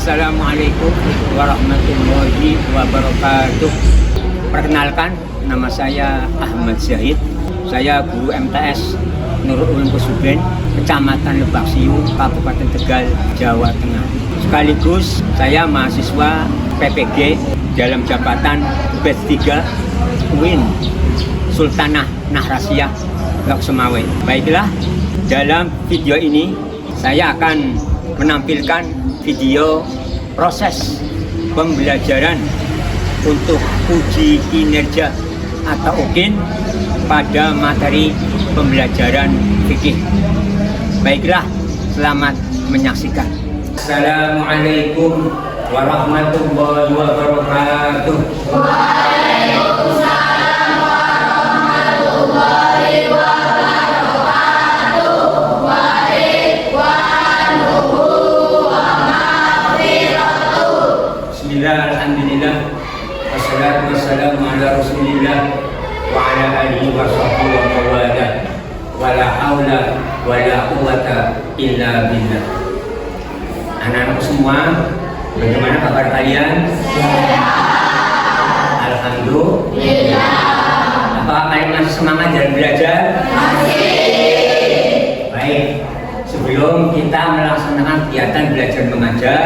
Assalamualaikum warahmatullahi wabarakatuh. Perkenalkan, nama saya Ahmad Zahid. Saya guru MTS Nurul Ulum Kusuben, Kecamatan Lebak Siu, Kabupaten Tegal, Jawa Tengah. Sekaligus saya mahasiswa PPG dalam jabatan batch 3 UIN Sultanah Nahrasiyah Blok Semawe. Baiklah, dalam video ini saya akan menampilkan video proses pembelajaran untuk uji kinerja atau UKIN pada materi pembelajaran fikih. Baiklah, selamat menyaksikan. Assalamualaikum warahmatullahi wabarakatuh. Waalaikumsalam warahmatullahi wabarakatuh. Wa ridwanuhu wa maghfiratuh. Bismillah, alhamdulillah, wassalatu wassalamu ala rasulillah wa ala alihi wa sahbihi wa mawala, wa la hawla wa la quwwata illa billah. Anak-anak semua, bagaimana kabar kalian? Alhamdulillah. Apakah kalian masih semangat dalam belajar? Masih. Baik, sebelum kita melaksanakan kegiatan belajar mengajar,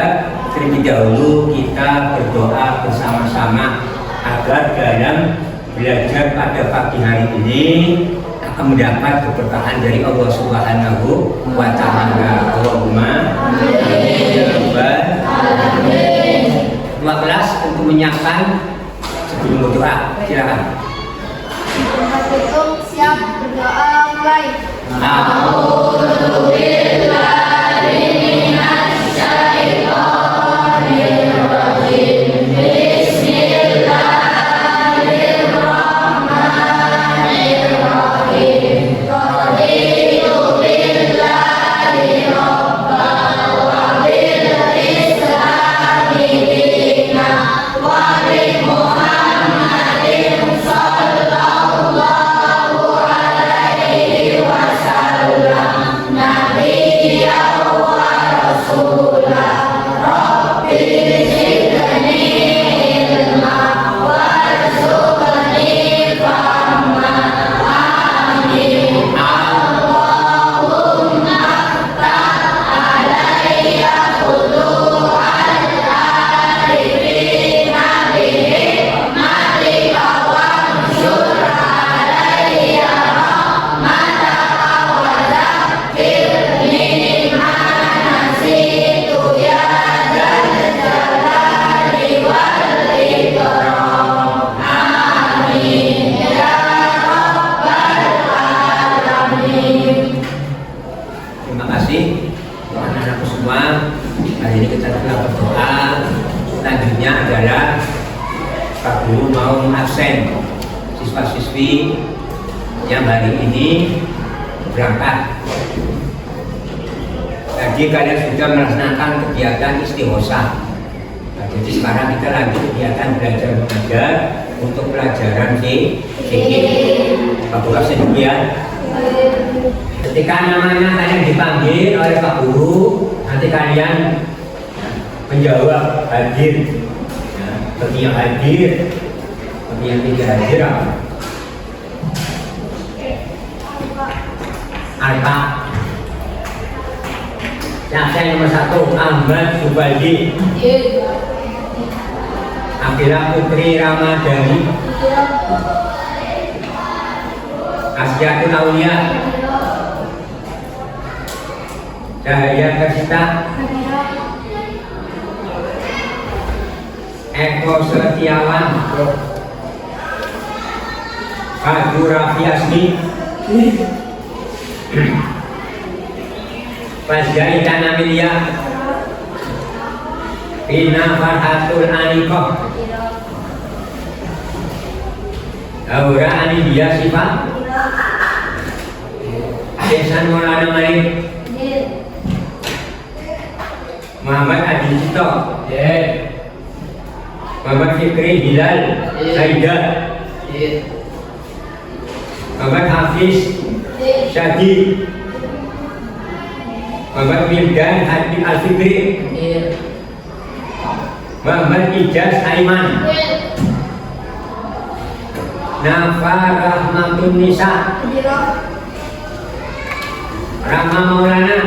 terlebih dahulu kita berdoa bersama-sama agar dalam belajar pada pagi hari ini akan mendapat keberkahan dari Allah Subhanahu wa Ta'ala. Allahumma amin ya rabbal alamin. Dua kelas untuk menyiapkan sebelum berdoa. Silakan. Untuk siap berdoa mulai. Terima kasih untuk anak-anakku semua. Hari ini kita telah berdoa. Selanjutnya adalah Pak Guru mau absen siswa-siswi yang hari ini berangkat. Tadi kalian sudah melaksanakan kegiatan istighosah. Nah, jadi sekarang kita lanjut kegiatan belajar mengajar untuk pelajaran fikih. Pak Guru absen dulu ya. Ketika namanya kalian dipanggil oleh Pak Guru, nanti kalian menjawab hadir. Ya, bagi yang hadir, bagi yang tidak hadir apa? Alpa. Yang nomor 1, Ahmad Subadi. Akila Putri Ramadhani. Asyatul Aulia. Cahaya Kasita. Eko Setiawan. Fadu Raffi Asmi. Fazjai Tanamilia. Rina Farhatul Anikoh. Aura Anidia Sifat. Desan Maulana Malik. Muhammad Adi Cito. Muhammad Fikri Hilal Saida. Muhammad Hafiz Syadi. Muhammad Wildan Hadi Al-Fikri. Muhammad Ijaz Aiman. Nafa Rahmatun Nisa. Rama Maulana.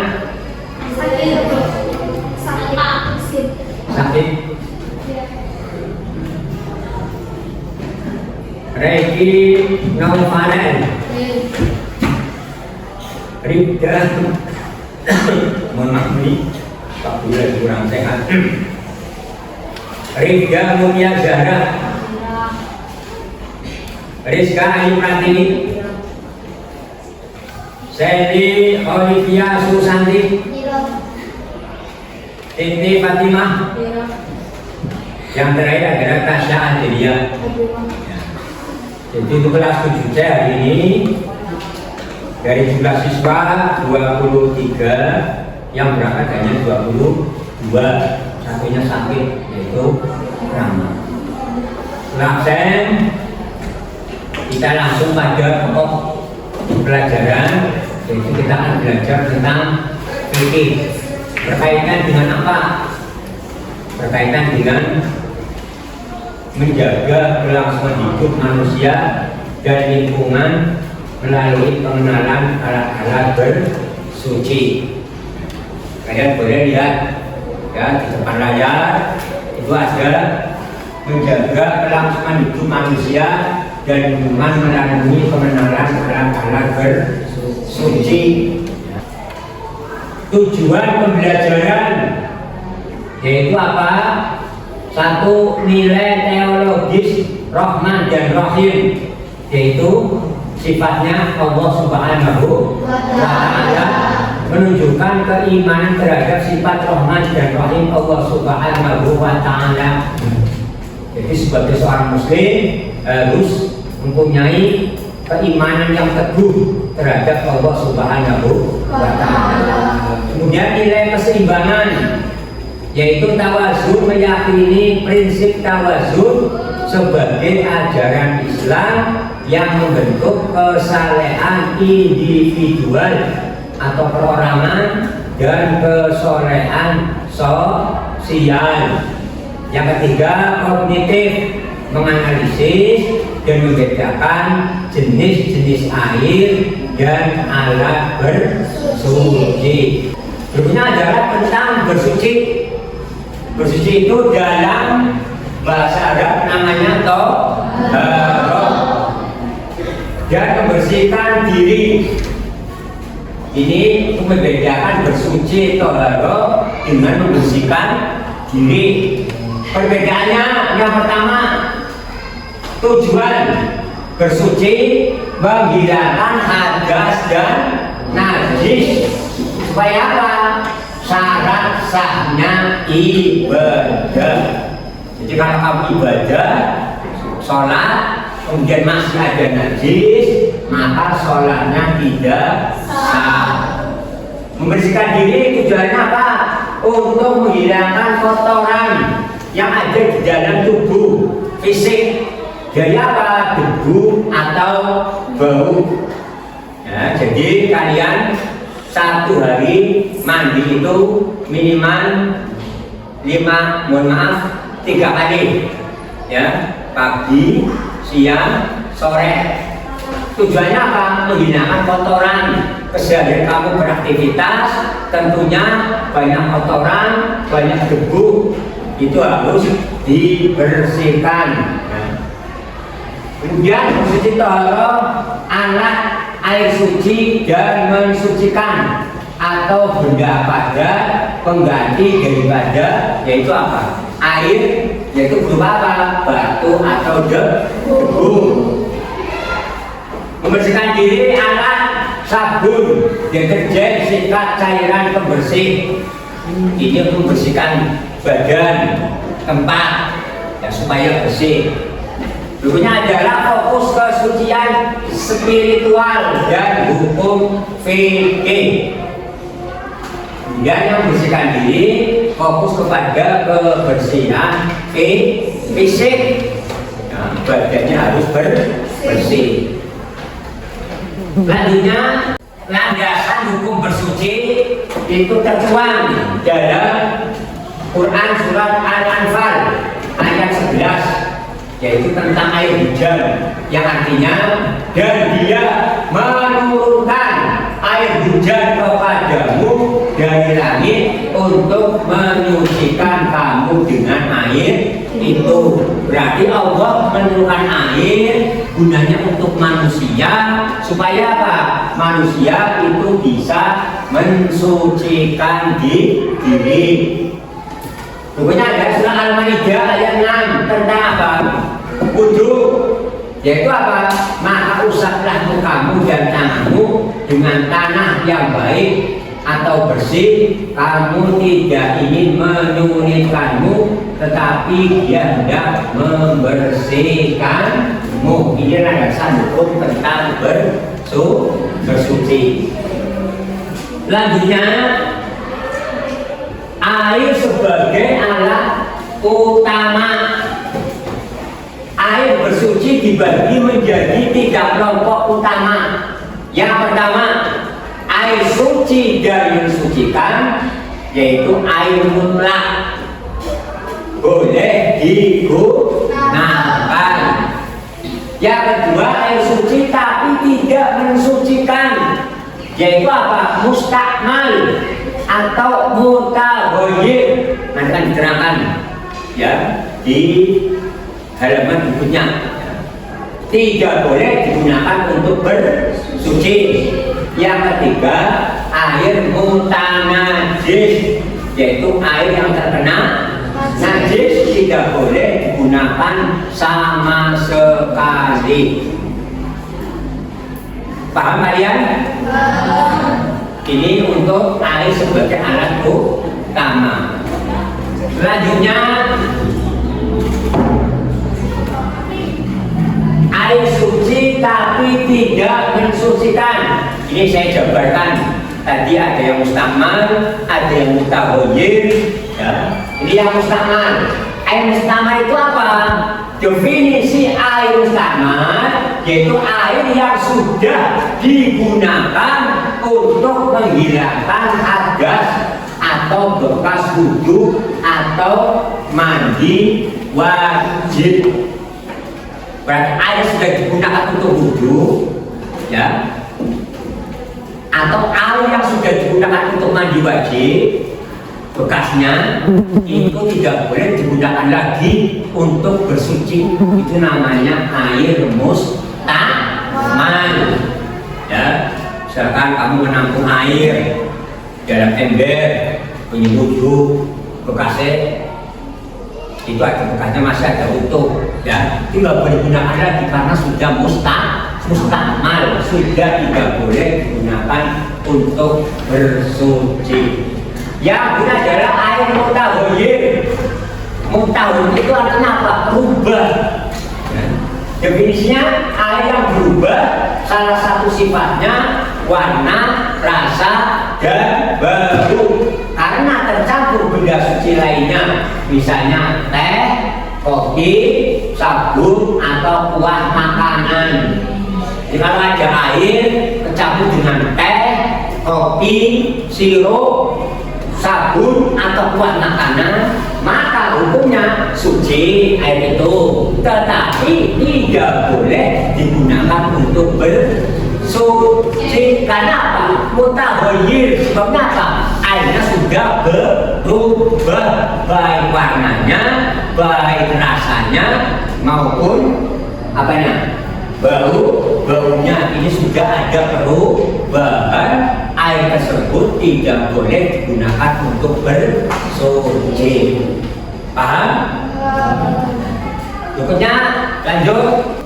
Sakit. Reki Naufalen. Ribda. Mohon maaf nih, Pak Bulan kurang sehat. Ribda Mulia Zahra. Rizka Ayu Pratiwi. Seli Olivia Susanti. Titi Fatimah. Yang terakhir adalah Tasya Adelia. Jadi itu kelas 7C hari ini. Dari jumlah siswa 23, yang berangkat hanya 22, satunya sakit, yaitu Rama. Absen, kita langsung pada pokok pelajaran, yaitu kita akan belajar tentang fikih. Berkaitan dengan apa? Berkaitan dengan menjaga kelangsungan hidup manusia dan lingkungan melalui pengenalan alat-alat bersuci. Kalian boleh lihat ya di depan layar, itu ada menjaga kelangsungan hidup manusia dan lingkungan melalui pengenalan alat-alat bersuci. Tujuan pembelajaran yaitu apa? Satu, nilai teologis Rahman dan Rahim, yaitu sifatnya Allah Subhanahu wa Ta'ala, menunjukkan keimanan terhadap sifat Rahman dan Rahim Allah Subhanahu wa Ta'ala. Jadi sebagai seorang muslim harus mempunyai keimanan yang teguh terhadap Allah Subhanahu wa Ta'ala. Kemudian nilai keseimbangan, yaitu tawazun, meyakini prinsip tawazun sebagai ajaran Islam yang membentuk kesalehan individual atau perorangan dan kesolehan sosial. Yang ketiga, kognitif, menganalisis dan membedakan jenis-jenis air dan alat bersuci. Berikutnya adalah tentang bersuci. Bersuci itu dalam bahasa Arab namanya toharoh, dan membersihkan diri. Ini membedakan bersuci toharoh dengan membersihkan diri. Perbedaannya yang pertama, tujuan bersuci menghilangkan hadas dan najis. Supaya apa? Syarat sahnya ibadah. Jadi kalau kamu ibadah, sholat, kemudian masih ada najis, maka sholatnya tidak sah. Membersihkan diri tujuannya apa? Untuk menghilangkan kotoran yang ada di dalam tubuh fisik, dari apa? Debu atau bau. Ya, jadi kalian satu hari mandi itu minimal 3 kali, ya, pagi, siang, sore. Tujuannya apa? Menghilangkan kotoran. Keseharian kamu beraktivitas, tentunya banyak kotoran, banyak debu, itu harus dibersihkan. Kemudian bersuci toharoh, alat air suci dan mensucikan atau benda pada pengganti daripada, yaitu apa? Air, yaitu berupa apa? Batu atau debu. Membersihkan diri, alat sabun, deterjen, sikat, cairan pembersih. Ini untuk membersihkan badan, tempat, ya, supaya bersih. Berikutnya adalah fokus kesucian spiritual dan hukum fikih. Dan yang membersihkan diri fokus kepada kebersihan fisik. Nah, badannya harus bersih. Selanjutnya, landasan hukum bersuci itu tertuang dalam Quran surat Al-Anfal yaitu tentang air hujan, yang artinya dan dia menurunkan air hujan kepadamu dari langit untuk menyucikan kamu dengan air itu. Berarti Allah menurunkan air gunanya untuk manusia, supaya apa? Manusia itu bisa mensucikan diri. Pokoknya ada surah Al-Maidah ayat 6 tentang apa? Wudu, yaitu apa? Maka usaplah mukamu dan tanganmu dengan tanah yang baik atau bersih. Kamu tidak ingin menyulitkanmu, tetapi dia hendak membersihkanmu. Ini adalah hukum tentang bersuci. Selanjutnya, air sebagai alat utama. Air bersuci dibagi menjadi 3 kelompok utama. Yang pertama, air suci dan mensucikan, yaitu air mutlak, boleh digunakan. Yang kedua, air suci tapi tidak mensucikan, yaitu apa? Mustakmal atau mutaghayyir. Nanti akan diterangkan ya di halaman berikutnya. Tidak boleh digunakan untuk bersuci. Yang ketiga, air mutanajis, yaitu air yang terkena najis, tidak boleh digunakan sama sekali. Paham kalian? Ini untuk air sebagai alat utama. Selanjutnya, air suci tapi tidak mensucikan. Ini saya jabarkan. Tadi ada yang mustakmal, ada yang mutaghayyir. Ya. Ini yang mustakmal. Air mustakmal itu apa? Definisi air mustakmal yaitu air yang sudah digunakan untuk menghilangkan hadas atau bekas wudu atau mandi wajib. Berarti air sudah digunakan untuk wudu, ya, atau air yang sudah digunakan untuk mandi wajib, bekasnya itu tidak boleh digunakan lagi untuk bersuci. Itu namanya air mustakmal. Ya, misalkan kamu menampung air dalam ember punya wudu, bekasnya itu ada bekasnya masih ada utuh, ya, itu nggak boleh digunakan lagi karena sudah mustakmal, sudah tidak boleh digunakan untuk bersuci. Yang benar adalah air mutaghayyir. Mutaghayyir itu artinya apa? Berubah. Ya. Definisinya air yang berubah, salah satu sifatnya warna, rasa, dan bau karena tercampur benda suci lainnya, misalnya teh, kopi, sabun, atau kuah makanan. Jadi kalau ada air tercampur dengan teh, kopi, sirup, sabun, atau kuah makanan, maka hukumnya suci air itu, tetapi tidak boleh digunakan untuk bersuci. Karena apa? Mutaghayyir. Sebabnya apa? Airnya sudah berubah, baik warnanya, baik rasanya, maupun apanya? Baunya ini sudah ada perubahan. Air tersebut tidak boleh digunakan untuk bersuci. Paham? Berikutnya lanjut.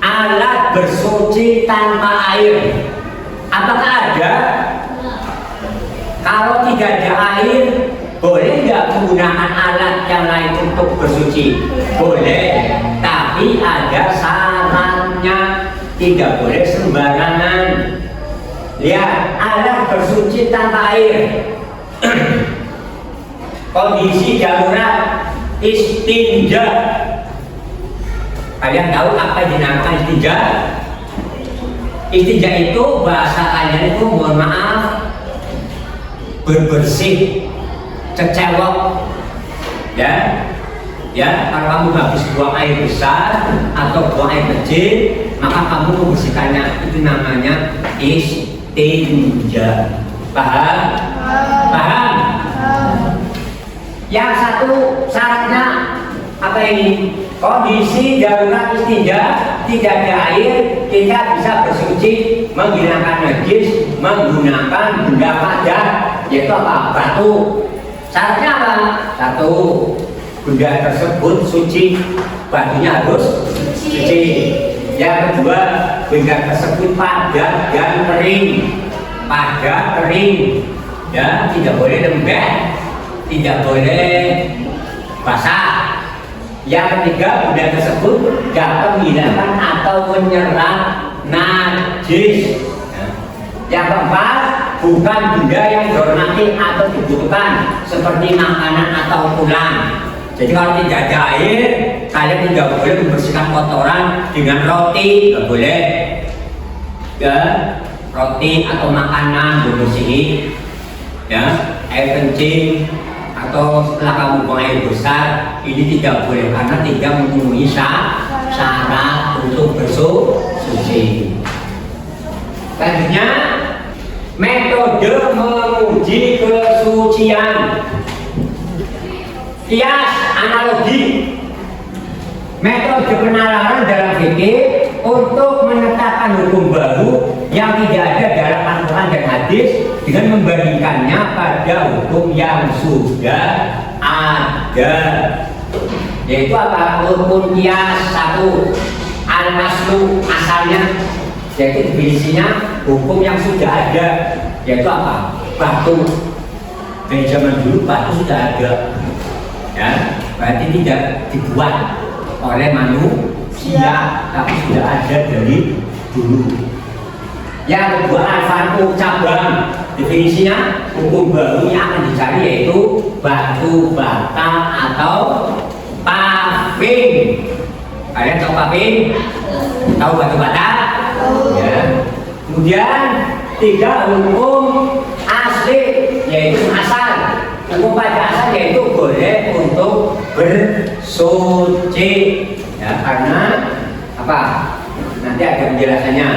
Alat bersuci tanpa air. Apakah ada? Kalau tidak ada air, boleh nggak menggunakan alat yang lain untuk bersuci? Boleh, tapi ada syaratnya. Tidak boleh sembarangan. Lihat, alat bersuci tanpa air. Kondisi darurat, istinja. Kalian tahu apa yang dinamakan istinja? Istinja itu bahasa kalian itu, mohon maaf, berbersih, cecewok, ya. Ya, kalau kamu habis buang air besar atau buang air kecil, maka kamu membersihkannya. Itu namanya istinja. Paham? Paham? Yang satu syaratnya apa ini? Kondisi darurat istinja, tidak ada air, kita bisa bersuci menghilangkan najis menggunakan benda padat, yaitu apa? Batu. Syaratnya apa? Satu, benda tersebut suci, batunya harus suci. Yang kedua, benda tersebut padat dan kering, padat kering, ya, tidak boleh lembek, tidak boleh basah. Yang ketiga, benda tersebut dapat menghilangkan atau menyerap najis. Yang keempat, bukan benda yang dihormati atau dibutuhkan seperti makanan atau tulang. Jadi kalau tidak ada air, kalian tidak boleh membersihkan kotoran dengan roti, tidak boleh. Ya, roti atau makanan dibersihin, ya, air kencing atau setelah kamu buang air besar, ini tidak boleh karena tidak memenuhi syarat untuk bersuci. Selanjutnya, metode menguji kesucian. Kias analogi. Metode penalaran dalam fikih untuk menetapkan hukum baru yang tidak ada dalam Al-Quran dan hadis dengan membandingkannya pada hukum yang sudah ada. Yaitu apa? Rukun kias satu, al-aslu, asalnya, yaitu definisinya hukum yang sudah ada, yaitu apa? Batu. Dari zaman dulu batu sudah ada, ya, berarti tidak dibuat oleh manusia, tapi sudah ada dari dulu. Yang kedua, al-far'u, cabang. Definisinya hukum baru yang akan dicari yaitu batu bata atau paving. Kalian tahu paving? Tahu batu bata? Ya. Kemudian tiga, hukum asli, yaitu asal. Hukum pada asal yaitu boleh untuk bersuci, ya, karena apa? Nanti ada penjelasannya.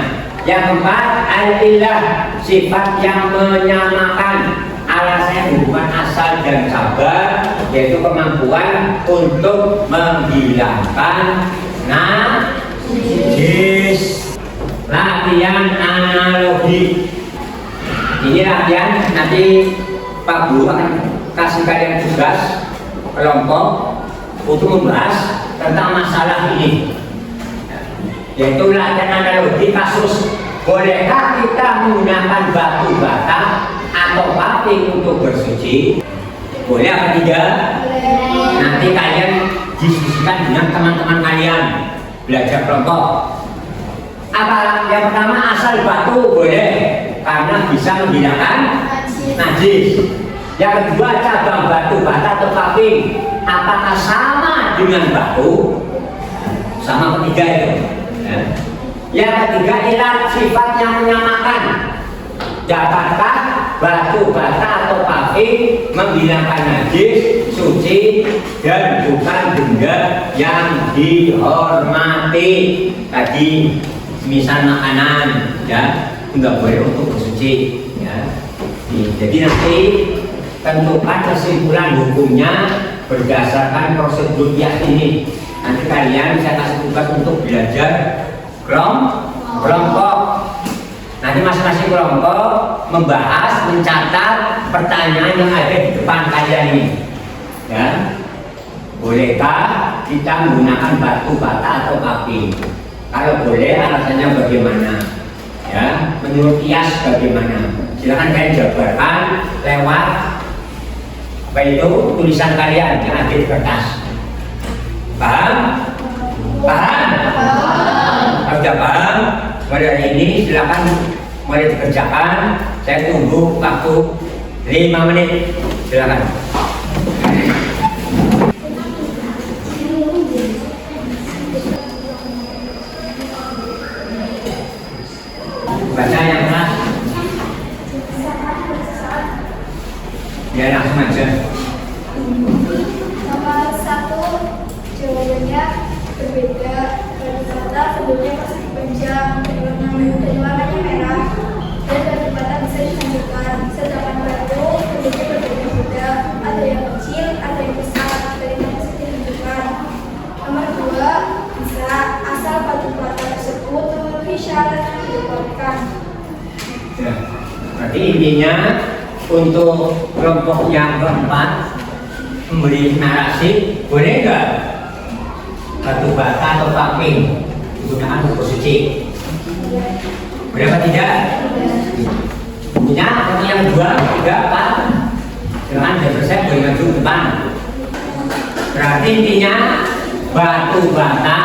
Yang keempat, al-ilah, sifat yang menyamakan. Alasannya hubungan asal dan cabang, yaitu kemampuan untuk menghilangkan najis. Latihan analogi. Ini latihan, nanti Pak Guru akan kasih kalian tugas kelompok untuk membahas tentang masalah ini, yaitu latihan analogi kasus. Bolehkah kita menggunakan batu bata atau paving untuk bersuci? Boleh apa tidak? Nanti kalian diskusikan dengan teman-teman kalian, belajar kelompok. Apa yang pertama, asal batu boleh karena bisa menghilangkan najis. Yang kedua, cabang batu bata atau paving apakah sama dengan batu? Sama ketiga itu, ya. Yang ketiga, ilat, sifat yang menyamakan. Dapatkah batu bata atau paving menghilangkan najis, suci, dan bukan benda yang dihormati? Tadi misal makanan, ya, nggak boleh untuk bersuci, ya. Jadi nanti tentukan kesimpulan hukumnya berdasarkan prosedur kias ini. Nanti kalian saya kasih tugas untuk belajar kelompok. Nanti masing-masing kelompok membahas, mencatat pertanyaan yang ada di depan kalian ini, ya. Bolehkah kita menggunakan batu bata atau paving? Kalau boleh, alasannya bagaimana? Ya, menurut kias bagaimana? Silakan kalian jabarkan lewat apa itu tulisan kalian yang ada di kertas. Paham? Paham? Kalau sudah paham, mulai hari ini silakan mulai dikerjakan. Saya tunggu waktu 5 menit. Silakan. Baca yang keras. Ya, langsung aja. Nomor 1, berbeda. Batu bata sebelumnya persegi panjang dan warnanya merah, dan batu bata bisa dihancurkan. Sedangkan batu bentuknya berbeda-beda, ada yang kecil, ada yang besar, dan yang bisa dihancurkan. Nomor 2, bisa asal batu bata tersebut memenuhi syarat yang ditetapkan. Ya. Berarti intinya untuk kelompok yang keempat memberi narasi, boleh nggak batu bata atau paking digunakan untuk suci? Boleh apa tidak? Intinya untuk yang kedua, tiga, empat, jangan dipersiap boleh maju ke depan. Berarti intinya batu bata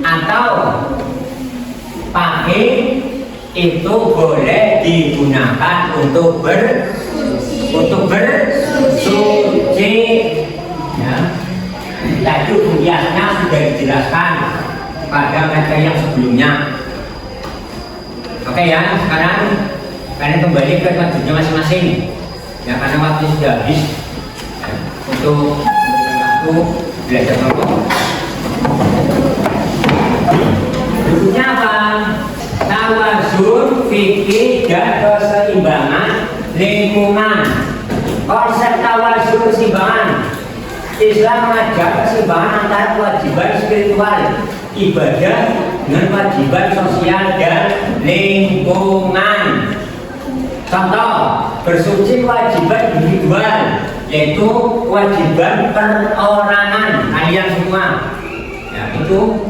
atau paking itu boleh digunakan untuk bersuci, ya. Tadi hukumnya sudah dijelaskan pada materi yang sebelumnya. Oke ya, sekarang kalian kembali ke wajibnya masing-masing. Ya, karena waktu sudah habis ya, untuk waktu belajar kelompok. Bukunya apa? Tawazun, fikih, dan keseimbangan lingkungan. Konsep tawazun keseimbangan. Islam mengajar keseimbangan antara kewajiban spiritual, ibadah dengan kewajiban sosial dan lingkungan. Contoh, bersuci kewajiban individual, yaitu kewajiban perorangan kalian semua. Ya, itu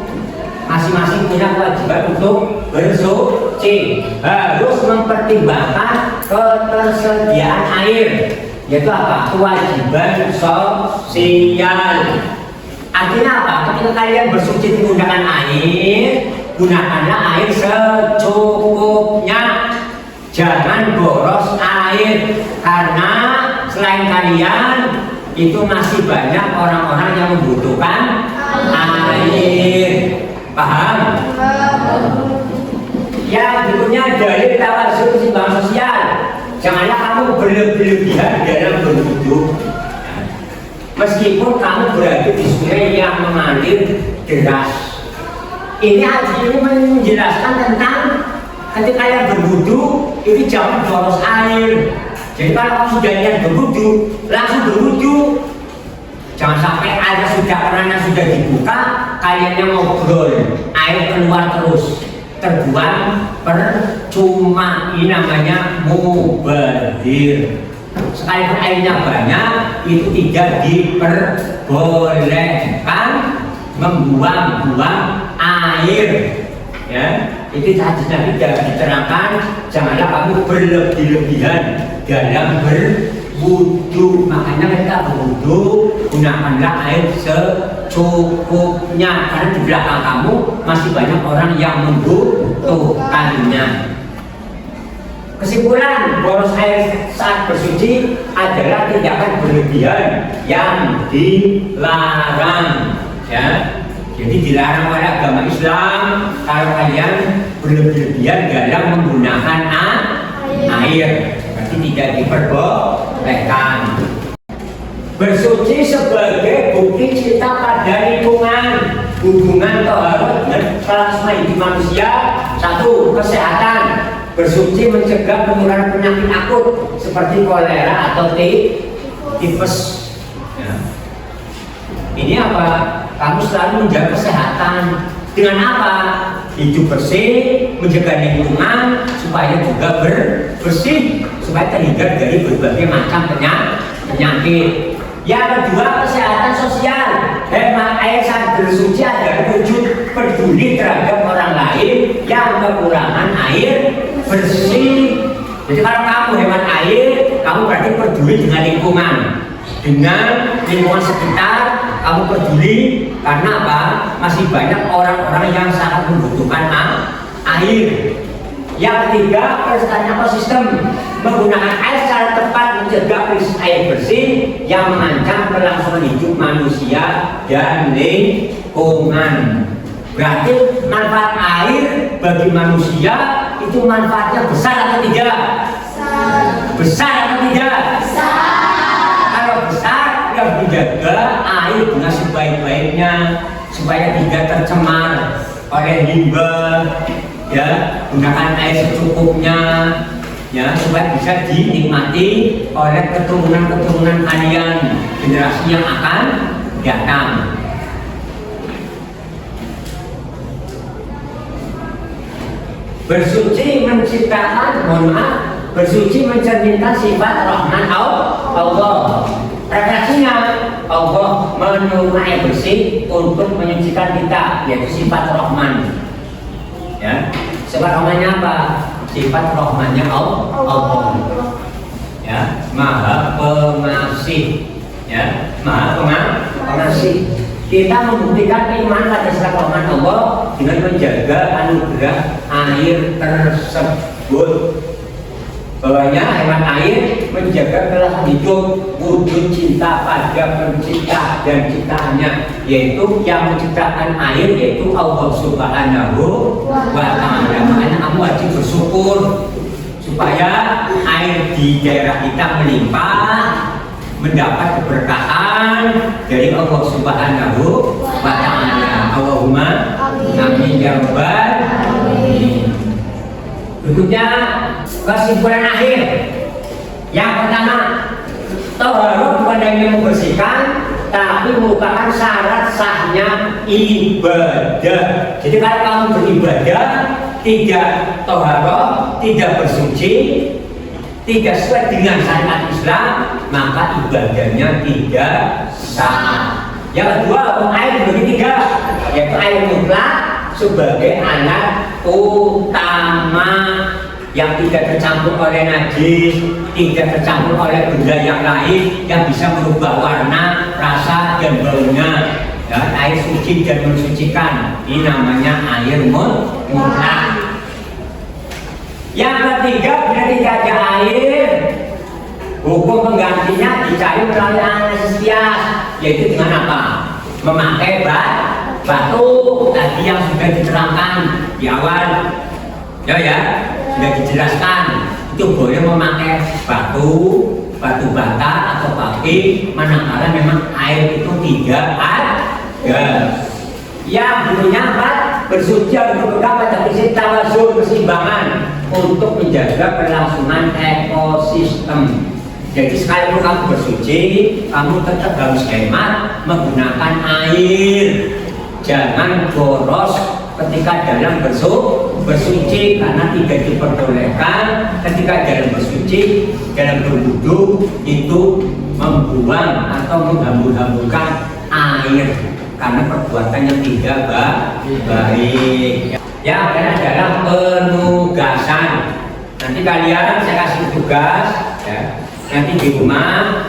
masing-masing punya kewajiban untuk bersuci, harus mempertimbangkan ketersediaan air, yaitu apa? Kewajiban sosial. Artinya apa? Ketika kalian bersuci menggunakan air, gunakanlah air secukupnya, jangan boros air, karena selain kalian itu masih banyak orang-orang yang membutuhkan air. Paham? Yang berikutnya dalil tawazun keseimbangan sosial. Janganlah kamu berlebihan dalam berwudu, meskipun kamu berada di sungai yang mengalir deras. Ini menjelaskan tentang ketika yang berwudu itu jangan boros air. Jadi kalau kamu sudah niat berwudu, langsung berwudu. Jangan sampai air kerannya sudah dibuka, kalian ngobrol, air keluar terus, terbuang percuma. Ini namanya mubazir. Sekalipun airnya banyak, itu tidak diperbolehkan membuang-buang air. Ya, itu tadi tidak diterangkan. Janganlah kamu berlebih-lebihan dalam berwudu. Makanya ketika berwudu, gunakanlah air secukupnya, karena di belakang kamu masih banyak orang yang membutuhkannya. Kesimpulan, boros air saat bersuci adalah tindakan berlebihan yang dilarang. Ya, jadi dilarang oleh agama Islam kalau kalian berlebihan dalam menggunakan air. Berarti tidak diperbolehkan. Bersuci sebagai bukti cinta pada lingkungan, hubungan toharoh dengan plasma hidup manusia. Satu, kesehatan. Bersuci mencegah penularan penyakit akut seperti kolera atau tipes. Ya. Ini apa? Kamu selalu menjaga kesehatan. Dengan apa? Hidup bersih, menjaga lingkungan supaya juga bersih, supaya terhindar dari berbagai macam penyakit. Yang kedua, kesehatan sosial. Hemat air saat bersuci adalah wujud peduli terhadap orang lain yang kekurangan air bersih. Jadi kalau kamu hemat air, kamu berarti peduli dengan lingkungan, sekitar. Kamu peduli karena apa? Masih banyak orang-orang yang sangat membutuhkan air. Yang ketiga, pelestarian ekosistem. Menggunakan air secara tepat mencegah krisis air bersih yang mengancam kelangsungan hidup manusia dan lingkungan. Berarti manfaat air bagi manusia itu manfaatnya besar atau tidak? Besar atau tidak? Kalau besar, yang dijaga air dengan sebaik-baiknya. supaya tidak tercemar oleh limbah, ya, gunakan air secukupnya, ya, supaya bisa dinikmati oleh keturunan-keturunan kalian, generasi yang akan datang. Bersuci menciptakan, mohon maaf, bersuci mencerminkan sifat Rahman Allah. Refleksinya, Allah menyuruh air bersih untuk menyucikan kita, yaitu sifat Rahman. Ya, sifat Rahmannya apa? Sifat Rahmannya Allah. Ya, Maha Pengasih. Ya, Maha Pengasih. Kita membuktikan iman pada sifat Rahman Allah dengan menjaga anugerah air tersebut. Bahwanya hewan air menjaga kelas hidup, wujud cinta pada pencipta dan ciptaannya, yaitu yang menciptakan air, yaitu Allah Subhanahu wa Ta'ala. Makanya kamu wajib bersyukur supaya air di daerah kita melimpah, mendapat keberkahan dari Allah Subhanahu wa Ta'ala. Allahumma amin ya rabbal alamin. Berikutnya kesimpulan akhir. Yang pertama, taharah bukan hanya membersihkan, tapi merupakan syarat sahnya ibadah. Jadi kalau kamu beribadah tidak taharah, tidak bersuci, tidak sesuai dengan syariat Islam, maka ibadahnya tidak sah. Yang kedua, air dibagi tiga, yaitu air mutlak sebagai alat utama yang tidak tercampur oleh najis, tidak tercampur oleh benda yang lain yang bisa merubah warna, rasa, dan baunya. Dan air suci dan mensucikan, ini namanya air mutlak. Yang ketiga, bila tidak ada air, hukum penggantinya dicari melalui anestesias, yaitu dengan apa? Memakai batu tadi yang sudah diterangkan di awal, ya, sudah dijelaskan. Itu boleh memakai batu bata atau pati, manakala memang air itu tidak ada. Yang bunyinya apa? Bersuci berpegang pada prinsip tawazun, keseimbangan untuk menjaga kelangsungan ekosistem. Jadi sekalipun kamu bersuci, kamu tetap harus hemat menggunakan air. Jangan boros ketika dalam bersuci, karena tidak diperbolehkan ketika dalam bersuci, dalam berwudu itu membuang atau menghambur-hamburkan air, karena perbuatan yang tidak baik. Yang adalah penugasan. Nanti kalian saya kasih tugas, ya. Nanti di rumah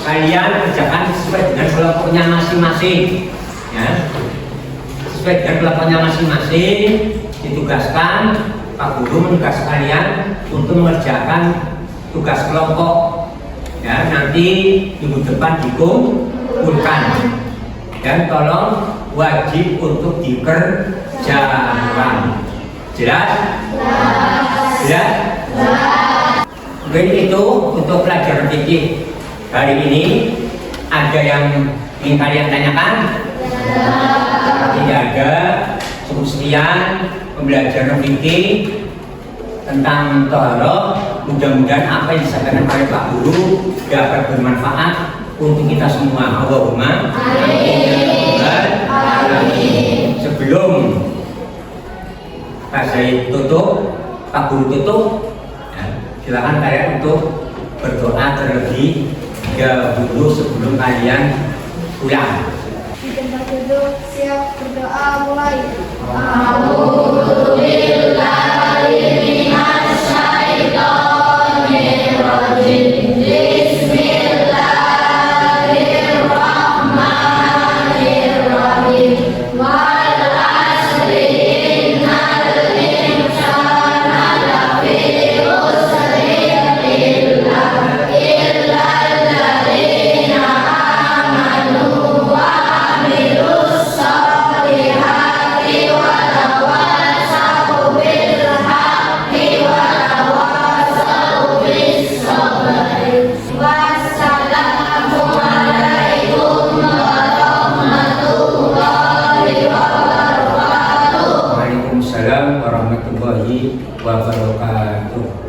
kalian kerjakan sesuai dengan kelompoknya masing-masing, ya. Sesuai dengan kelompoknya masing-masing, ditugaskan Pak Guru menugas kalian untuk mengerjakan tugas kelompok, ya. Nanti minggu depan dikumpulkan dan tolong wajib untuk dikerjakan. Jelas? Jelas? Mungkin itu untuk pelajaran fikih hari ini. Ada yang ingin kalian tanyakan? Tidak ada. Cukup sekian pembelajaran fikih tentang taharah. Mudah-mudahan apa yang disampaikan oleh Pak Guru dapat bermanfaat untuk kita semua. Allahumma amin. Sebelum Pak Zaid tutup, Pak Guru tutup, silakan kalian untuk berdoa terlebih dahulu sebelum kalian pulang. Di tempat duduk, siap berdoa, mulai. warahmatullahi wabarakatuh.